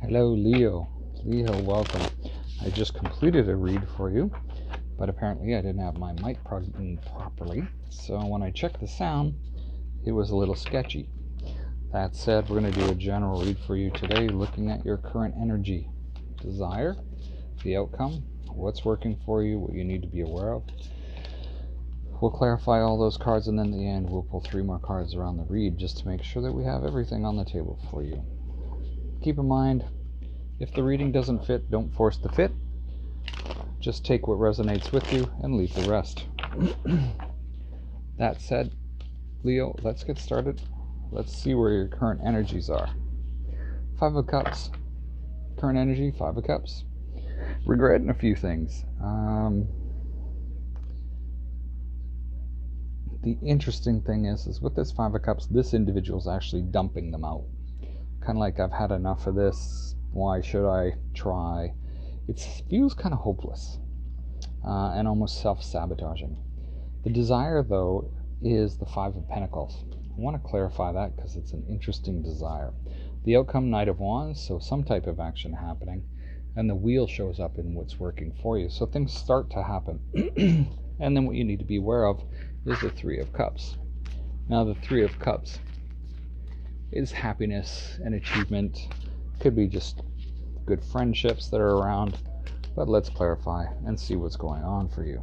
Hello, Leo. Leo, welcome. I just completed a read for you, but apparently I didn't have my mic plugged in properly, so when I checked the sound, it was a little sketchy. That said, we're going to do a general read for you today, looking at your current energy, desire, the outcome, what's working for you, what you need to be aware of. We'll clarify all those cards, and then at the end we'll pull 3 more cards around the read just to make sure that we have everything on the table for you. Keep in mind, if the reading doesn't fit, don't force the fit. Just take what resonates with you and leave the rest. That said, Leo, let's get started. Let's see where your current energies are. 5 of Cups. Current energy, 5 of Cups. Regretting a few things. The interesting thing is with this 5 of Cups, this individual is actually dumping them out. Kind of like, I've had enough of this. Why should I try? It feels kind of hopeless and almost self-sabotaging. The desire, though, is the 5 of Pentacles. I want to clarify that because it's an interesting desire. The outcome, Knight of Wands, so some type of action happening, and the wheel shows up in what's working for you. So things start to happen. And then what you need to be aware of is the 3 of Cups. Now the 3 of Cups is happiness and achievement. Could be just good friendships that are around, but let's clarify and see what's going on for you.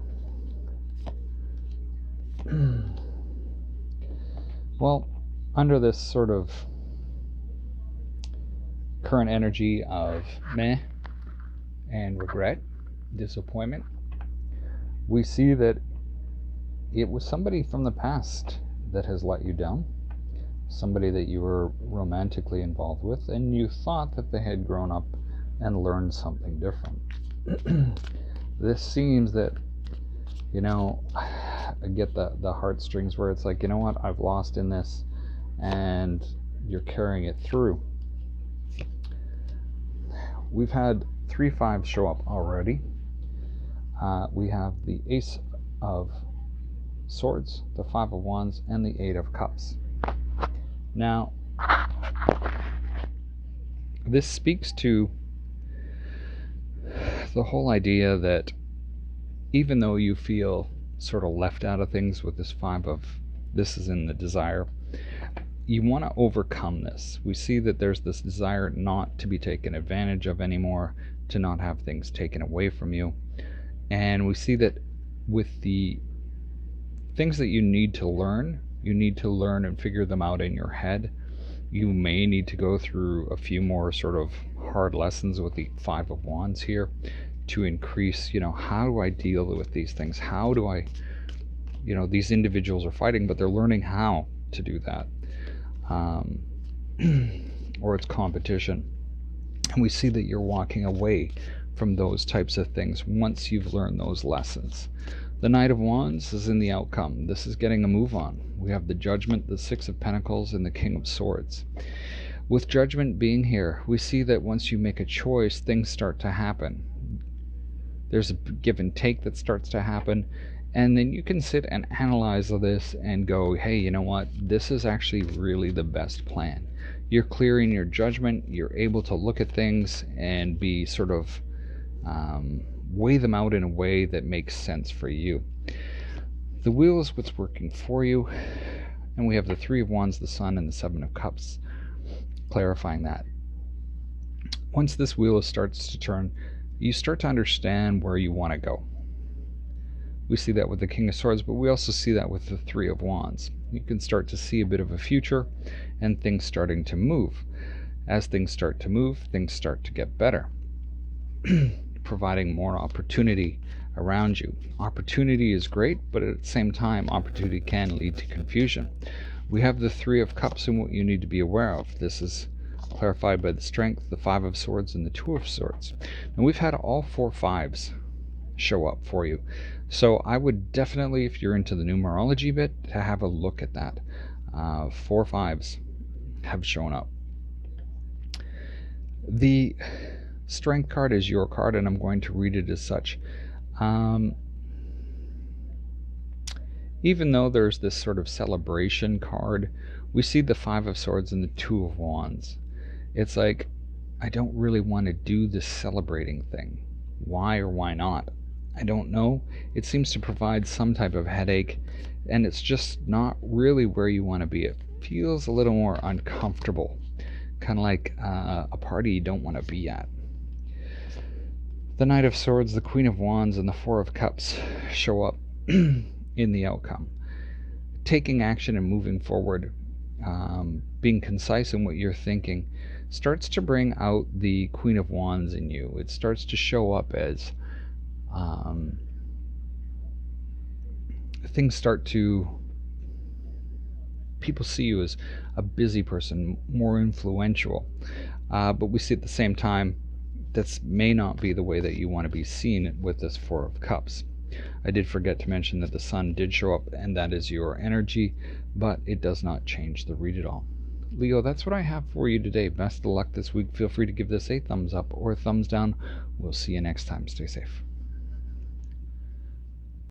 Well, under this sort of current energy of meh and regret, disappointment, we see that it was somebody from the past that has let you down, somebody that you were romantically involved with, and you thought that they had grown up and learned something different. This seems that, I get the heartstrings where it's like, you know what, I've lost in this, and you're carrying it through. We've had 3 5s show up already. We have the Ace of Swords, the 5 of Wands, and the 8 of Cups. Now, this speaks to the whole idea that even though you feel sort of left out of things with this 5 of, this is in the desire, you want to overcome this. We see that there's this desire not to be taken advantage of anymore, to not have things taken away from you. And we see that with the things that you need to learn and figure them out in your head. You may need to go through a few more sort of hard lessons with the 5 of Wands here to increase, how do I deal with these things? How do I, these individuals are fighting, but they're learning how to do that. Or it's competition. And we see that you're walking away from those types of things once you've learned those lessons. The Knight of Wands is in the outcome. This is getting a move on. We have the Judgment, the 6 of Pentacles, and the King of Swords. With Judgment being here, we see that once you make a choice, things start to happen. There's a give and take that starts to happen, and then you can sit and analyze this and go, hey, you know what? This is actually really the best plan. You're clearing your judgment. You're able to look at things and be sort of weigh them out in a way that makes sense for you. The wheel is what's working for you, and we have the 3 of Wands, the Sun, and the 7 of Cups, clarifying that. Once this wheel starts to turn, you start to understand where you want to go. We see that with the King of Swords, but we also see that with the 3 of Wands. You can start to see a bit of a future and things starting to move. As things start to move, things start to get better. Providing more opportunity around you. Opportunity is great, but at the same time, opportunity can lead to confusion. We have the 3 of Cups and what you need to be aware of. This is clarified by the Strength, the 5 of Swords, and the 2 of Swords. And we've had all 4 5s show up for you. So I would definitely, if you're into the numerology bit, to have a look at that. 4 5s have shown up. The Strength card is your card, and I'm going to read it as such. Even though there's this sort of celebration card, we see the 5 of Swords and the 2 of Wands. It's like I don't really want to do this celebrating thing. Why or why not? I don't know. It seems to provide some type of headache, and it's just not really where you want to be. It feels a little more uncomfortable, kind of like a party you don't want to be at. The Knight of Swords, the Queen of Wands, and the Four of Cups show up in the outcome. Taking action and moving forward, being concise in what you're thinking, starts to bring out the Queen of Wands in you. It starts to show up as things start to. People see you as a busy person, more influential. But we see at the same time, this may not be the way that you want to be seen with this Four of Cups. I did forget to mention that the Sun did show up, and that is your energy, but it does not change the read at all. Leo, that's what I have for you today. Best of luck this week. Feel free to give this a thumbs up or a thumbs down. We'll see you next time. Stay safe.